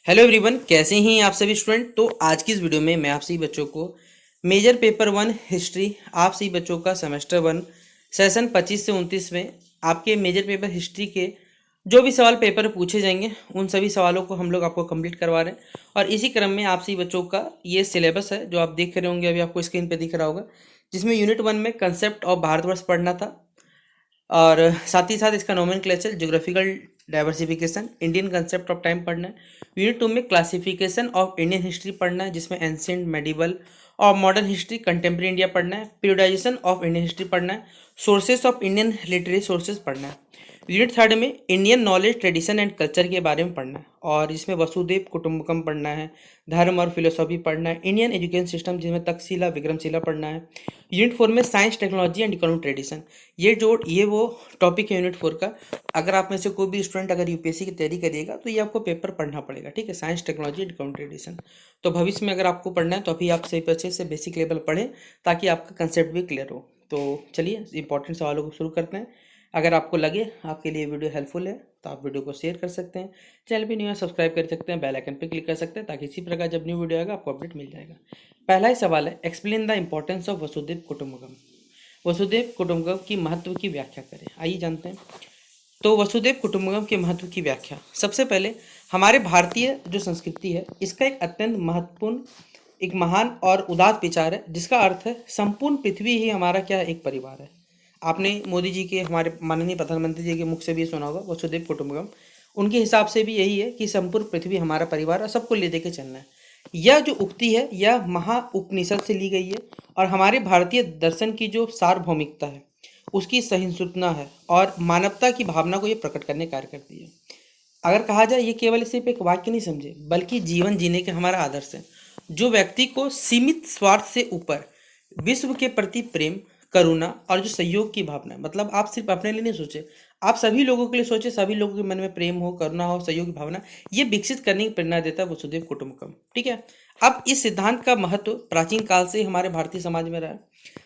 Hello everyone, कैसे हैं आप सभी स्टूडेंट। तो आज की इस वीडियो में मैं आप सभी बच्चों को मेजर पेपर 1 हिस्ट्री, आप सभी बच्चों का सेमेस्टर 1 सेशन 25 से 29 में आपके मेजर पेपर हिस्ट्री के जो भी सवाल पेपर में पूछे जाएंगे उन सभी सवालों को हम लोग आपको कंप्लीट करवा रहे हैं। और इसी क्रम में आप सभी बच्चों का ये सिलेबस है जो आप देख रहे होंगे, अभी आपको स्क्रीन पर दिख रहा होगा, जिसमें यूनिट 1 में कंसेप्ट ऑफ भारतवर्ष पढ़ना था और साथ ही साथ इसका nomenclature, geographical diversification, Indian concept of time पढ़ना है। यूनिट 2 में क्लासिफिकेशन ऑफ इंडियन हिस्ट्री पढ़ना है, जिसमें एंशिएंट, मेडिवल और मॉडर्न हिस्ट्री, कंटेम्प्रेरी इंडिया पढ़ना है। पीरियोडाइजेशन ऑफ इंडियन हिस्ट्री पढ़ना है। Sources of Indian literary sources पढ़ना है। यूनिट 3 में Indian knowledge, tradition and culture के बारे में पढ़ना है और इसमें वसुधैव कुटुंबकम पढ़ना है, धर्म और फिलोसॉफी पढ़ना है, इंडियन एजुकेशन सिस्टम जिसमें तक्षशिला, विक्रमशिला पढ़ना है। यूनिट 4 में science, technology and economic tradition, ये वो टॉपिक है यूनिट 4 का। अगर आप में से कोई भी स्टूडेंट अगर यूपीएससी की तैयारी करिएगा तो ये आपको पेपर पढ़ना पड़ेगा, ठीक है। Science, technology and economic tradition. तो भविष्य में अगर आपको पढ़ना है तो अभी आप सही अच्छे से बेसिक लेवल पढ़ें ताकि आपका कंसेप्ट भी क्लियर हो। तो चलिए इंपॉर्टेंट सवालों को शुरू करते हैं। अगर आपको लगे आपके लिए वीडियो हेल्पफुल है तो आप वीडियो को शेयर कर सकते हैं, चैनल पे न्यू है सब्सक्राइब कर सकते हैं, बेल आइकन पे क्लिक कर सकते हैं ताकि इसी प्रकार जब न्यू वीडियो आएगा आपको अपडेट मिल जाएगा। पहला ही सवाल है, एक्सप्लेन द इंपॉर्टेंस ऑफ वसुधैव कुटुंबकम। वसुधैव कुटुंबकम की महत्व की व्याख्या करें, आइए जानते हैं। तो वसुधैव कुटुंबकम के महत्व की व्याख्या, सबसे पहले हमारे भारतीय जो संस्कृति है इसका एक अत्यंत महत्वपूर्ण, एक महान और उदात्त विचार है, जिसका अर्थ है संपूर्ण पृथ्वी ही हमारा क्या एक परिवार है। आपने मोदी जी के, हमारे माननीय प्रधानमंत्री जी के मुख से भी सुना होगा वसुधैव कुटुंबकम। उनके हिसाब से भी यही है कि संपूर्ण पृथ्वी हमारा परिवार और सबको ले दे के चलना है। यह जो उक्ति है यह महा उपनिषद से ली गई है और हमारे भारतीय दर्शन की जो सार्वभौमिकता है उसकी सहिष्णुता है और मानवता की भावना को ये प्रकट करने कार्य करती है। अगर कहा जाए ये केवल सिर्फ एक वाक्य नहीं समझे, बल्कि जीवन जीने के हमारा आदर्श है, जो व्यक्ति को सीमित स्वार्थ से ऊपर विश्व के प्रति प्रेम, करुणा और जो सहयोग की भावना है, मतलब आप सिर्फ अपने लिए नहीं सोचे, आप सभी लोगों के लिए सोचे, सभी लोगों के मन में प्रेम हो, करुणा हो, सहयोग की भावना, ये विकसित करने की प्रेरणा देता है वसुधैव कुटुंबकम, ठीक है। अब इस सिद्धांत का महत्व प्राचीन काल से हमारे भारतीय समाज में रहा है।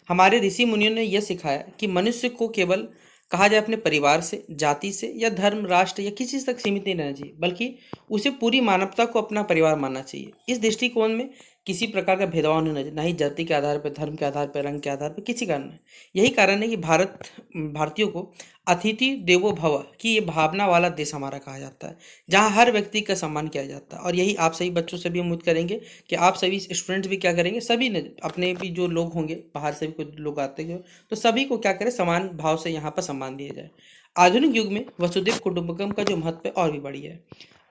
हमारे ऋषि मुनियों ने यह सिखाया कि मनुष्य को केवल कहा जाए अपने परिवार से, जाति से या धर्म, राष्ट्र या किसी तक सीमित नहीं रहना चाहिए, बल्कि उसे पूरी मानवता को अपना परिवार मानना चाहिए। इस दृष्टिकोण में किसी प्रकार का भेदभाव नहीं होना चाहिए, ना ही जाति के आधार पर, धर्म के आधार पर, रंग के आधार पर, किसी कारण नहीं। यही कारण है कि भारतीयों को अतिथि देवो भव की ये भावना वाला देश हमारा कहा जाता है, जहाँ हर व्यक्ति का सम्मान किया जाता है। और यही आप सभी बच्चों से भी उम्मीद करेंगे कि आप सभी स्टूडेंट्स भी क्या करेंगे, सभी ने अपने भी जो लोग होंगे, बाहर से भी कुछ लोग आते हैं, तो सभी को क्या करें, समान भाव से यहाँ पर सम्मान दिया जाए। आधुनिक युग में वसुधैव कुटुंबकम का जो महत्व है और भी बढ़ी है।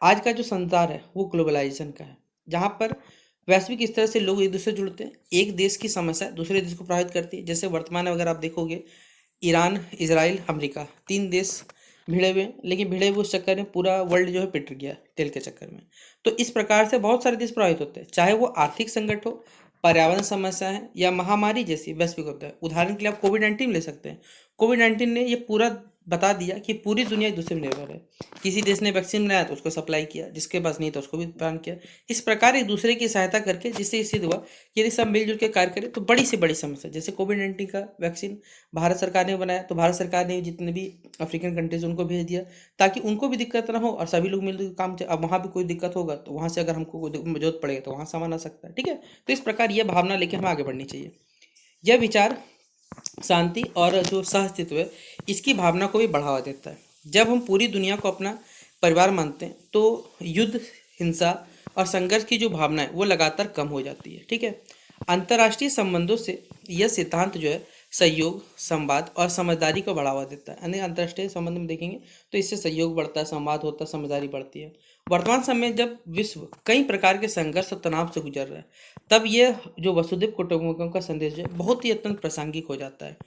आज का जो संसार है वो ग्लोबलाइजेशन का है, जहाँ पर वैश्विक स्तर से लोग एक दूसरे से जुड़ते हैं। एक देश की समस्या दूसरे देश को प्रभावित करती है। जैसे वर्तमान में अगर आप देखोगे, ईरान, इजराइल, अमेरिका, 3 देश भिड़े हुए हैं, लेकिन भिड़े हुए उस चक्कर में पूरा वर्ल्ड जो है पिट गया तेल के चक्कर में। तो इस प्रकार से बहुत सारे देश प्रभावित होते हैं, चाहे वो आर्थिक संकट हो, पर्यावरण समस्या है या महामारी जैसी वैश्विक होता है। उदाहरण के लिए आप कोविड-19 ले सकते हैं। कोविड-19 ने ये पूरा बता दिया कि पूरी दुनिया एक दूसरे पर निर्भर है। किसी देश ने वैक्सीन बनाया तो उसको सप्लाई किया, जिसके पास नहीं था उसको भी प्रदान किया। इस प्रकार एक दूसरे की सहायता करके जिससे ये सिद्ध हुआ कि यदि सब मिलजुल के कार्य करें तो बड़ी से बड़ी समस्या, जैसे कोविड-19 का वैक्सीन भारत सरकार ने बनाया, तो भारत सरकार ने जितने भी अफ्रीकन कंट्रीज उनको भेज दिया ताकि उनको भी दिक्कत ना हो और सभी लोग मिलकर काम। अब वहाँ भी कोई दिक्कत होगा तो वहाँ से अगर हमको कोई जरूरत पड़ेगा तो वहाँ सामान आ सकता है, ठीक है। तो इस प्रकार यह भावना लेके हमें आगे बढ़नी चाहिए। यह विचार शांति और जो सहअस्तित्व है इसकी भावना को भी बढ़ावा देता है। जब हम पूरी दुनिया को अपना परिवार मानते हैं तो युद्ध, हिंसा और संघर्ष की जो भावना है वो लगातार कम हो जाती है, ठीक है। अंतर्राष्ट्रीय संबंधों से यह सिद्धांत जो है सहयोग, संवाद और समझदारी को बढ़ावा देता है। यानी अंतर्राष्ट्रीय संबंध में देखेंगे तो इससे सहयोग बढ़ता है, संवाद होता है, समझदारी बढ़ती है। वर्तमान समय में जब विश्व कई प्रकार के संघर्ष और तनाव से गुजर रहा है, तब यह जो वसुधैव कुटुंबकम का संदेश है बहुत ही अत्यंत प्रासंगिक हो जाता है।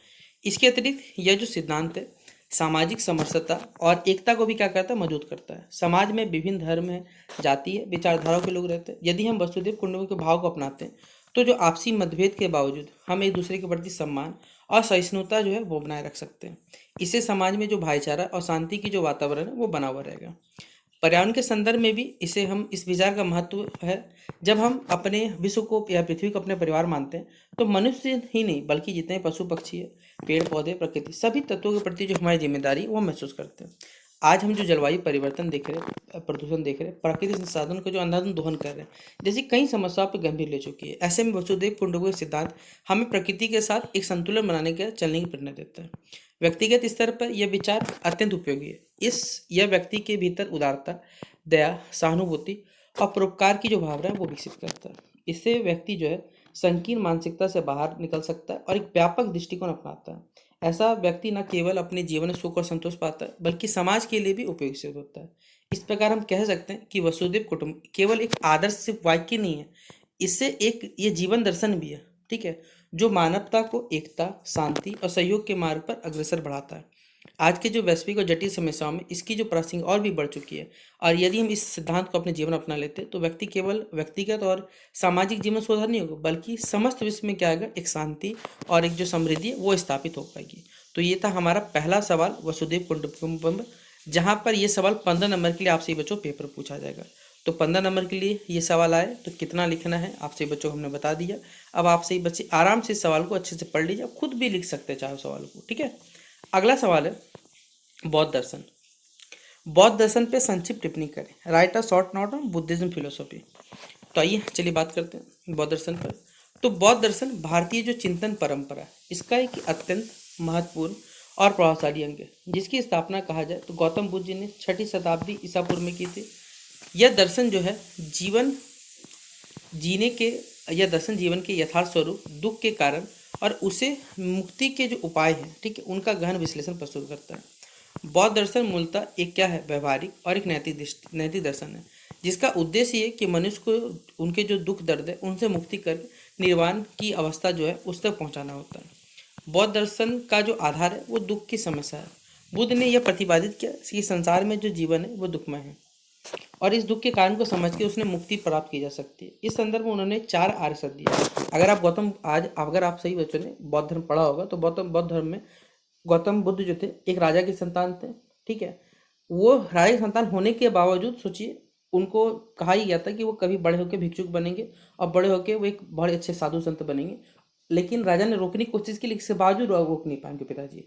इसके अतिरिक्त यह जो सिद्धांत है सामाजिक समरसता और एकता को भी क्या करता है, मजबूत करता है। समाज में विभिन्न धर्म है, जाति है, विचारधाराओं के लोग रहते हैं। यदि हम वसुधैव कुटुंबकम के भाव को अपनाते हैं तो जो आपसी मतभेद के बावजूद हम एक दूसरे के प्रति सम्मान और सहिष्णुता जो है वो बनाए रख सकते हैं। इससे समाज में जो भाईचारा और शांति की जो वातावरण है वो बना हुआ रहेगा। पर्यावरण के संदर्भ में भी इसे हम इस विचार का महत्व है। जब हम अपने विश्व को या पृथ्वी को अपने परिवार मानते हैं तो मनुष्य ही नहीं बल्कि जितने पशु पक्षी है, पेड़ पौधे, प्रकृति, सभी तत्वों के प्रति जो हमारी जिम्मेदारी वो महसूस करते हैं। आज हम जो जलवायु परिवर्तन देख रहे हैं, प्रदूषण देख रहे हैं, प्राकृतिक संसाधन का जो अंधाधुंध दोहन कर रहे हैं, जैसी कई समस्याओं पर गंभीर ले चुकी है। ऐसे में वसुधैव कुटुंबकम सिद्धांत हमें प्रकृति के साथ एक संतुलन बनाने के चलने की प्रेरणा देता है। व्यक्तिगत स्तर पर यह विचार अत्यंत उपयोगी है। यह व्यक्ति के भीतर उदारता, दया, सहानुभूति और परोपकार की जो भावना है वो विकसित करता है। इससे व्यक्ति जो है संकीर्ण मानसिकता से बाहर निकल सकता है और एक व्यापक दृष्टिकोण अपनाता है। ऐसा व्यक्ति न केवल अपने जीवन में सुख और संतोष पाता है, बल्कि समाज के लिए भी उपयोगी सिद्ध होता है। इस प्रकार हम कह सकते हैं कि वसुधैव कुटुंब केवल एक आदर्श सिर्फ वाक्य नहीं है, इससे एक ये जीवन दर्शन भी है, ठीक है, जो मानवता को एकता, शांति और सहयोग के मार्ग पर अग्रसर बढ़ाता है। आज के जो वैश्विक और जटिल समस्याओं में इसकी जो प्रासंगिक और भी बढ़ चुकी है, और यदि हम इस सिद्धांत को अपने जीवन में अपना लेते हैं तो व्यक्ति केवल व्यक्तिगत और सामाजिक जीवन सुधार नहीं होगा, बल्कि समस्त विश्व में क्या आएगा, एक शांति और एक जो समृद्धि है वो स्थापित हो पाएगी। तो ये था हमारा पहला सवाल वसुधैव कुटुंबकम, जहाँ पर ये सवाल 15 नंबर के लिए आपसे बच्चों पेपर पूछा जाएगा। तो 15 नंबर के लिए ये सवाल आए तो कितना लिखना है आपसे बच्चों को हमने बता दिया। अब आपसे बच्चे आराम से इस सवाल को अच्छे से पढ़ लीजिए, खुद भी लिख सकते हैं चाहे सवाल को, ठीक है। अगला सवाल है बौद्ध दर्शन। बौद्ध दर्शन पे संक्षिप्त टिप्पणी करें। Right a short note on Buddhism philosophy. तो आइए चलिए बात करते हैं बौद्ध दर्शन पर। तो बौद्ध दर्शन भारतीय जो चिंतन परंपरा है, इसका एक अत्यंत महत्वपूर्ण और प्रभावशाली अंग है, जिसकी स्थापना कहा जाए तो गौतम बुद्ध जी ने 6ठी शताब्दी ईसा पूर्व में की थी। यह दर्शन जो है जीने के यह दर्शन जीवन के यथार्थ स्वरूप, दुख के कारण और उसे मुक्ति के जो उपाय हैं, ठीक है, उनका गहन विश्लेषण प्रस्तुत करता है। बौद्ध दर्शन मूलतः एक क्या है, व्यवहारिक और एक नैतिक दर्शन है, जिसका उद्देश्य ये कि मनुष्य को उनके जो दुख दर्द है उनसे मुक्ति कर निर्वाण की अवस्था जो है उस तक पहुंचाना होता है। बौद्ध दर्शन का जो आधार है वो दुख की समस्या है। बुद्ध ने यह प्रतिपादित किया कि संसार में जो जीवन है वो दुखमय है और इस दुख के कारण को समझ के उसने मुक्ति प्राप्त की जा सकती है। इस संदर्भ में उन्होंने 4 आर्य सत्य दिए। अगर आप सही बच्चों ने बौद्ध धर्म पढ़ा होगा तो बौद्ध धर्म में गौतम बुद्ध जो थे एक राजा की संतान थे, ठीक है। वो राजा की संतान होने के बावजूद सोचिए उनको कहा ही गया था कि वो कभी बड़े होकर भिक्षुक बनेंगे और बड़े होकर वो एक बड़े अच्छे साधु संत बनेंगे, लेकिन राजा ने रोकने की कोशिश की, लेकिन इसके बावजूद रोक नहीं पाए उनके पिताजी।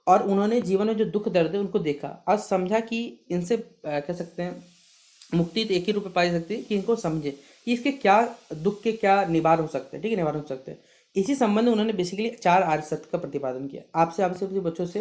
और उन्होंने जीवन में जो दुख दर्द है उनको देखा और समझा कि इनसे कह सकते हैं मुक्ति तो एक ही रूप में पाई जा सकती है कि इनको समझे कि इसके क्या दुख के क्या निवारण हो सकते हैं, ठीक है, निवारण हो सकते हैं। इसी संबंध में उन्होंने बेसिकली 4 आर्य सत्य का प्रतिपादन किया। आपसे आपसे बच्चों से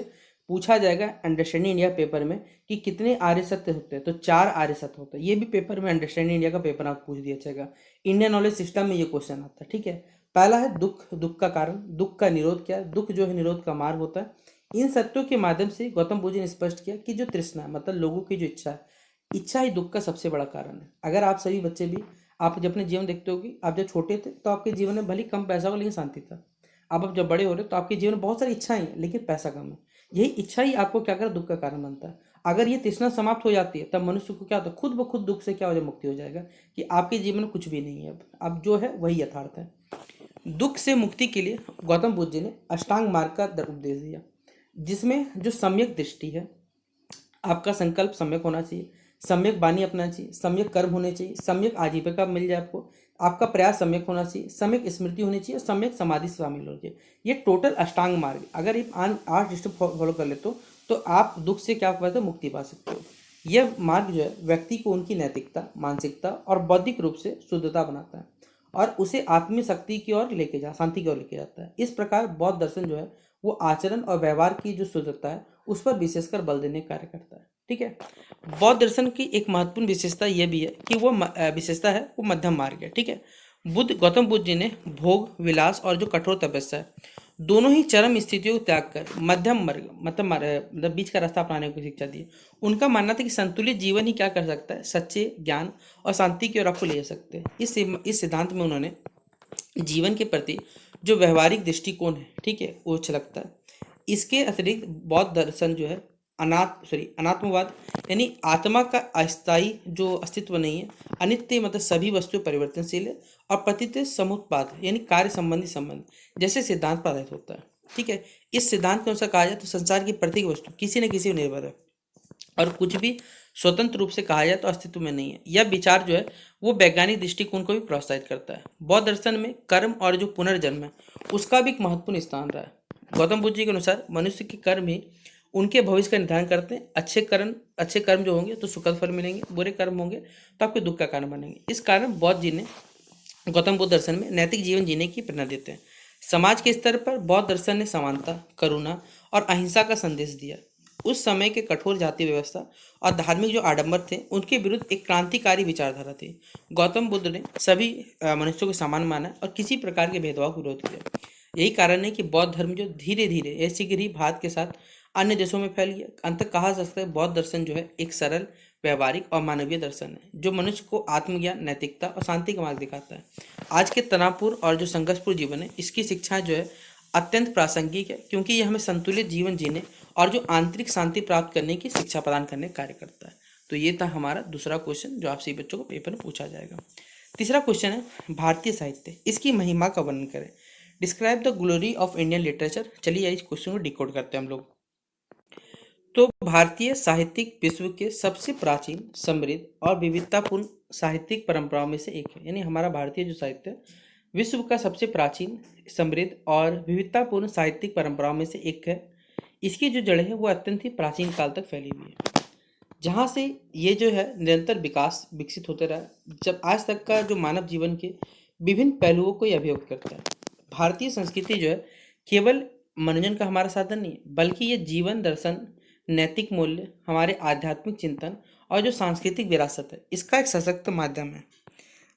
पूछा जाएगा अंडरस्टैंडिंग इंडिया पेपर में कि कितने आर्य सत्य होते हैं, तो 4 आर्य सत्य होते हैं। ये भी पेपर में अंडरस्टैंडिंग इंडिया का पेपर आपको पूछ दिया जाएगा। इंडियन नॉलेज सिस्टम में ये क्वेश्चन आता है, ठीक है। पहला है दुख का कारण, दुख का निरोध क्या है, दुख जो है निरोध का मार्ग होता है। इन सत्यों के माध्यम से गौतम बुद्ध जी ने स्पष्ट किया कि जो तृष्णा मतलब लोगों की जो इच्छा ही दुख का सबसे बड़ा कारण है। अगर आप सभी बच्चे भी आप जब अपने जीवन देखते हो कि आप जब छोटे थे तो आपके जीवन में भले कम पैसा हो लेकिन शांति था। अब जब बड़े हो रहे हो तो आपके जीवन में बहुत सारी इच्छाएं हैं लेकिन पैसा कम है। यही इच्छा ही आपको क्या कर दुख का कारण बनता है। अगर ये तृष्णा समाप्त हो जाती है तब मनुष्य को क्या होता है, खुद ब खुद दुख से क्या हो जाए, मुक्ति हो जाएगा कि आपके जीवन में कुछ भी नहीं है। अब जो है वही यथार्थ है। दुख से मुक्ति के लिए गौतम बुद्ध जी ने अष्टांग मार्ग का उपदेश दिया, जिसमें जो सम्यक दृष्टि है, आपका संकल्प सम्यक होना चाहिए, सम्यक वाणी अपनाना चाहिए, सम्यक कर्म होने चाहिए, सम्यक आजीविका मिल जाए आपको, आपका प्रयास सम्यक होना चाहिए, सम्यक स्मृति होनी चाहिए, सम्यक समाधि शामिल होनी चाहिए। ये टोटल अष्टांग मार्ग, अगर ये 8 स्टेप फॉलो कर ले तो आप दुख से क्या पाते हो, मुक्ति पा सकते हो। यह मार्ग जो है व्यक्ति को उनकी नैतिकता, मानसिकता और बौद्धिक रूप से शुद्धता बनाता है और उसे आत्मीय शक्ति की ओर शांति की ओर लेके जाता है। इस प्रकार बौद्ध दर्शन जो है वो आचरण और व्यवहार की जो शुद्धता है उस पर विशेषकर बल देने का कार्य करता है, ठीक है। बौद्ध दर्शन की एक महत्वपूर्ण विशेषता यह भी है कि वो विशेषता है वो मध्यम मार्ग है, ठीक है। गौतम बुद्ध जी ने भोग, विलास और जो कठोर तपस्या है दोनों ही चरम स्थितियों को त्याग कर मध्यम मार्ग मतलब बीच का रास्ता अपनाने को शिक्षा दी। उनका मानना था कि संतुलित जीवन ही क्या कर सकता है, सच्चे ज्ञान और शांति की ओर आपको ले जा सकते हैं। इस सिद्धांत में उन्होंने जीवन के प्रति जो व्यवहारिक दृष्टिकोण है, ठीक है, वो अच्छा लगता है। इसके अतिरिक्त बौद्ध दर्शन जो है अनात्मवाद यानी आत्मा का अस्थायी जो अस्तित्व नहीं है, अनित्य मतलब सभी वस्तुएं परिवर्तनशील है और प्रतित्व समुत्पाद यानी कार्य संबंधी संबंध जैसे सिद्धांत पर आधारित होता है, ठीक है। इस सिद्धांत के अनुसार कहा जाए तो संसार की प्रत्येक वस्तु किसी न किसी पर निर्भर है और कुछ भी स्वतंत्र रूप से कहा जाए तो अस्तित्व में नहीं है। यह विचार जो है वो वैज्ञानिक दृष्टिकोण को भी प्रोत्साहित करता है। बौद्ध दर्शन में कर्म और जो पुनर्जन्म है उसका भी एक महत्वपूर्ण स्थान रहा है। गौतम बुद्ध जी के अनुसार मनुष्य के कर्म ही उनके भविष्य का निर्धारण करते हैं। अच्छे कर्म जो होंगे तो सुखद फल मिलेंगे, बुरे कर्म होंगे तो आपके दुख का कारण बनेंगे। इस कारण बौद्ध जी ने गौतम बुद्ध दर्शन में नैतिक जीवन जीने की प्रेरणा देते हैं। समाज के स्तर पर बौद्ध दर्शन ने समानता, करुणा और अहिंसा का संदेश दिया। उस समय के कठोर जाति व्यवस्था और धार्मिक जो आडंबर थे उनके विरुद्ध एक क्रांतिकारी विचारधारा थी। गौतम बुद्ध ने सभी मनुष्यों को समान माना और किसी प्रकार के भेदभाव का विरोध किया। यही कारण है कि बौद्ध धर्म जो धीरे धीरे ऐसी गिरी भारत के साथ अन्य देशों में फैल गया। अंत कहा जा सकता है बौद्ध दर्शन जो है एक सरल, व्यवहारिक और मानवीय दर्शन है जो मनुष्य को आत्मज्ञान, नैतिकता और शांति का मार्ग दिखाता है। आज के तनावपूर्ण और जो संघर्षपूर्ण जीवन है इसकी शिक्षा जो है अत्यंत प्रासंगिक है, क्योंकि यह हमें संतुलित जीवन जीने और जो आंतरिक शांति प्राप्त करने की शिक्षा प्रदान करने का कार्य करता है। तो ये था हमारा दूसरा क्वेश्चन जो आपसे बच्चों को पेपर में पूछा जाएगा। तीसरा क्वेश्चन है भारतीय साहित्य, इसकी महिमा का वर्णन करें। Describe the glory of Indian literature. चलिए इस क्वेश्चन को डिकोड करते हैं हम लोग। तो भारतीय साहित्यिक विश्व के सबसे प्राचीन, समृद्ध और विविधतापूर्ण साहित्यिक परंपराओं में से एक है। यानी हमारा भारतीय जो साहित्य है, विश्व का सबसे प्राचीन, समृद्ध और विविधतापूर्ण साहित्यिक परंपराओं में से एक है। इसकी जो जड़ें हैं वो अत्यंत ही प्राचीन काल तक फैली हुई है, जहाँ से ये जो है निरंतर विकसित होते रहा, जब आज तक का जो मानव जीवन के विभिन्न पहलुओं को ये अभिव्यक्त करता है। भारतीय संस्कृति जो है केवल मनोरंजन का हमारा साधन नहीं है, बल्कि ये जीवन दर्शन, नैतिक मूल्य, हमारे आध्यात्मिक चिंतन और जो सांस्कृतिक विरासत है इसका एक सशक्त माध्यम है।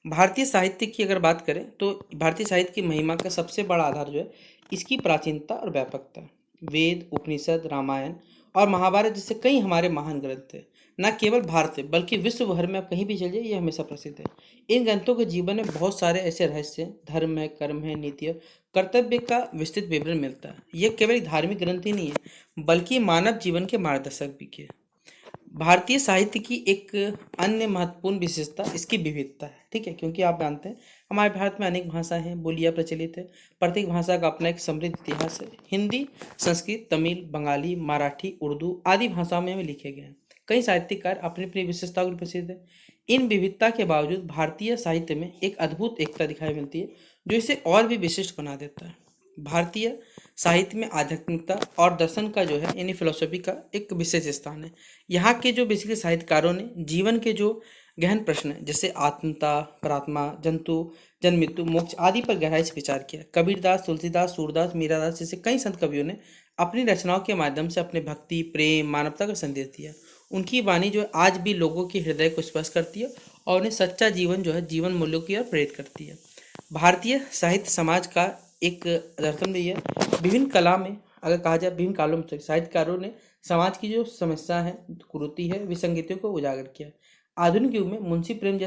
भारतीय साहित्य की अगर बात करें तो भारतीय साहित्य की महिमा का सबसे बड़ा आधार जो है इसकी प्राचीनता और व्यापकता है। वेद, उपनिषद, रामायण और महाभारत जैसे कई हमारे महान ग्रंथ थे, न केवल भारत से बल्कि विश्व भर में आप कहीं भी चल जाइए ये हमेशा प्रसिद्ध है। इन ग्रंथों के जीवन में बहुत सारे ऐसे रहस्य, धर्म है, कर्म है, नीति है, कर्तव्य का विस्तृत विवरण मिलता है। ये केवल एक धार्मिक ग्रंथ ही नहीं है बल्कि मानव जीवन के मार्गदर्शक भी के। भारतीय साहित्य की एक अन्य महत्वपूर्ण विशेषता इसकी विविधता है, ठीक है, क्योंकि आप जानते हैं हमारे भारत में अनेक भाषाएं हैं, बोलियां प्रचलित है। प्रत्येक भाषा का अपना एक समृद्ध इतिहास है। हिंदी, संस्कृत, तमिल, बंगाली, मराठी, उर्दू आदि भाषाओं में हमें लिखे गए हैं। कई साहित्यकार अपनी अपनी विशेषताओं के लिए प्रसिद्ध है। इन विविधता के बावजूद भारतीय साहित्य में एक अद्भुत एकता दिखाई मिलती है जो इसे और भी विशिष्ट बना देता है। भारतीय साहित्य में आध्यात्मिकता और दर्शन का जो है यानी फिलोसफी का एक विशेष स्थान है। यहाँ के जो बेसिकली साहित्यकारों ने जीवन के जो गहन प्रश्न है जैसे आत्मता, प्रात्मा, जंतु, जन्म, मृत्यु, मोक्ष आदि पर गहराई से विचार किया। कबीरदास, तुलसीदास, सूरदास, मीरादास जैसे कई संत कवियों ने अपनी रचनाओं के माध्यम से अपने भक्ति, प्रेम, मानवता का संदेश दिया। उनकी वाणी जो है आज भी लोगों के हृदय को स्पर्श करती है और उन्हें सच्चा जीवन जो है जीवन मूल्यों की ओर प्रेरित करती है। भारतीय साहित्य समाज का एक दर्पण भी है। विभिन्न कला में अगर कहा जाए विभिन्न कालों में साहित्यकारों ने समाज की जो समस्या है, कुरीति है, विसंगतियों को उजागर किया। आधुनिक युग में मुंशी प्रेम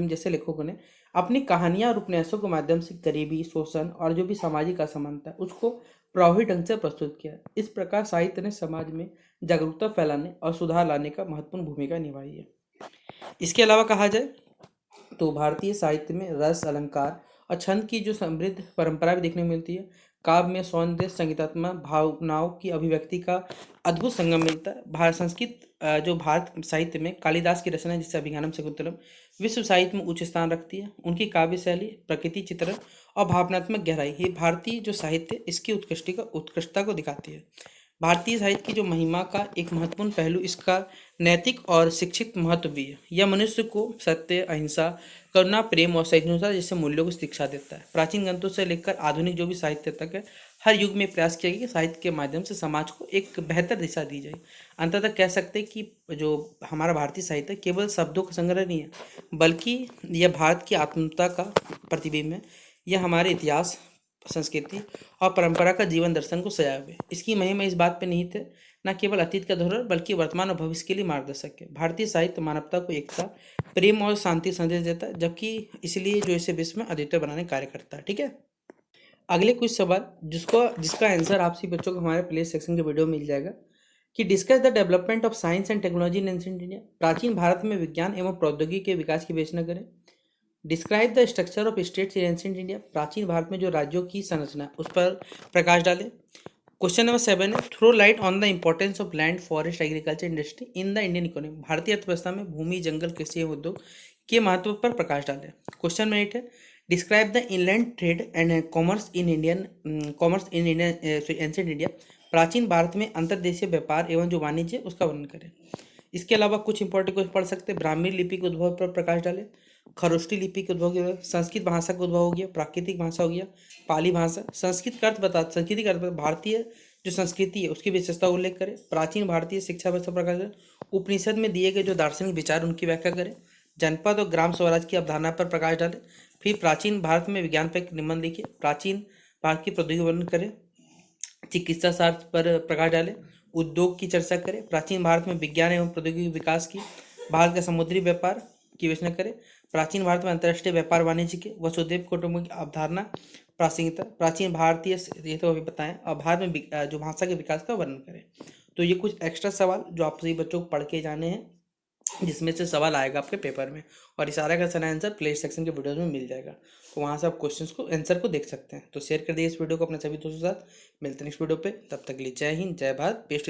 जैसे लेखकों ने अपनी कहानियां और उपन्यासों के माध्यम से गरीबी, शोषण और जो भी सामाजिक असमानता है उसको प्रभावी ढंग से प्रस्तुत किया। इस प्रकार साहित्य ने समाज में जागरूकता फैलाने और सुधार लाने का महत्वपूर्ण भूमिका निभाई है। इसके अलावा कहा जाए तो भारतीय साहित्य में रस, अलंकार और छंद की जो समृद्ध परंपरा भी देखने को मिलती है। काव्य में सौंदर्य, संगीतात्मक भावनाओं की अभिव्यक्ति का अद्भुत संगम मिलता है। जो भारत साहित्य में कालिदास की रचना जिससे अभिज्ञानम शकुंतलम विश्व साहित्य में उच्च स्थान रखती है। उनकी काव्य शैली, प्रकृति चित्रण और भावनात्मक गहराई ये भारतीय जो साहित्य इसकी उत्कृष्टता को दिखाती है। भारतीय साहित्य की जो महिमा का एक महत्वपूर्ण पहलू इसका नैतिक और शिक्षित महत्व भी है। यह मनुष्य को सत्य, अहिंसा, करुणा, प्रेम और सहिष्णुता जैसे मूल्यों को शिक्षा देता है। प्राचीन ग्रंथों से लेकर आधुनिक जो भी साहित्य तक है, हर युग में प्रयास किया गया कि साहित्य के माध्यम से समाज को एक बेहतर दिशा दी जाए। अंततः कह सकते हैं कि जो हमारा भारतीय साहित्य केवल शब्दों का संग्रह नहीं है, बल्कि यह भारत की आत्मीयता का प्रतिबिंब है। यह हमारे इतिहास, संस्कृति और परंपरा का जीवन दर्शन को सजाए हुए। इसकी महिमा इस बात पर निहित है न केवल अतीत का धरोहर बल्कि वर्तमान और भविष्य के लिए मार्गदर्शक है। भारतीय साहित्य मानवता को एकता, प्रेम और शांति संदेश देता है, जबकि इसलिए जो इसे विश्व में अद्वितीय बनाने कार्य करता है। ठीक है, अगले कुछ सवाल जिसका आंसर आपसी बच्चों को हमारे प्ले सेक्शन के वीडियो मिल जाएगा कि discuss the development of science and technology in ancient India. प्राचीन भारत में विज्ञान एवं प्रौद्योगिकी के विकास की विवेचना करें। Describe the structure of states in ancient India. प्राचीन भारत में जो राज्यों की संरचना उस पर प्रकाश डालें। क्वेश्चन नंबर 7 है throw light on the importance of land, forest, agriculture industry in the Indian economy. भारतीय अर्थव्यवस्था में भूमि, जंगल, कृषि एवं उद्योग के महत्व पर प्रकाश डालें। क्वेश्चन नंबर 8 है describe the inland trade and commerce in ancient India. प्राचीन भारत में अंतर्देशीय व्यापार एवं जो वाणिज्य उसका वर्णन करें। इसके अलावा कुछ इंपॉर्टेंट क्वेश्चन पढ़ सकते हैं। ब्राह्मी लिपि के उद्भव पर प्रकाश डालें। खरोष्टी लिपि के उद्भव के संस्कृत भाषा का उद्भव हो गया, प्राकृतिक भाषा हो गया, पाली भाषा। संस्कृत का अर्थ बता, संस्कृति का अर्थ भारतीय जो संस्कृति है उसकी विशेषता उल्लेख करें। प्राचीन भारतीय शिक्षा व्यवस्था प्रकाश डालें। उपनिषद में दिए गए जो दार्शनिक विचार उनकी व्याख्या करें। जनपद और ग्राम स्वराज की अवधारणा पर प्रकाश डालें। फिर प्राचीन भारत में विज्ञान पर एक निबंध लिखिए। प्राचीन भारत की प्रौद्योगिकी वर्णन करें। चिकित्सा शास्त्र पर प्रकाश डालें। उद्योग की चर्चा करें। प्राचीन भारत में विज्ञान एवं प्रौद्योगिकी विकास की। भारत का समुद्री व्यापार की विवेचना करें। प्राचीन भारत में अंतर्राष्ट्रीय व्यापार वाणिज्य के। वसुधैव कुटुंब की अवधारणा, प्रासंगिकता। प्राचीन भारतीय, ये तो अभी बताएं। अब भारत में जो भाषा के विकास का वर्णन करें। तो ये कुछ एक्स्ट्रा सवाल जो आप सभी बच्चों को पढ़ के जाने हैं, जिसमें से सवाल आएगा आपके पेपर में, और इस सारा का सारा आंसर प्ले सेक्शन के वीडियोस में मिल जाएगा। तो वहाँ से आप क्वेश्चंस को, आंसर को देख सकते हैं। तो शेयर कर दिए इस वीडियो को अपने सभी दोस्तों के साथ। मिलते हैं नेक्स्ट वीडियो पे, तब तक के लिए जय हिंद, जय भारत, बेस्ट।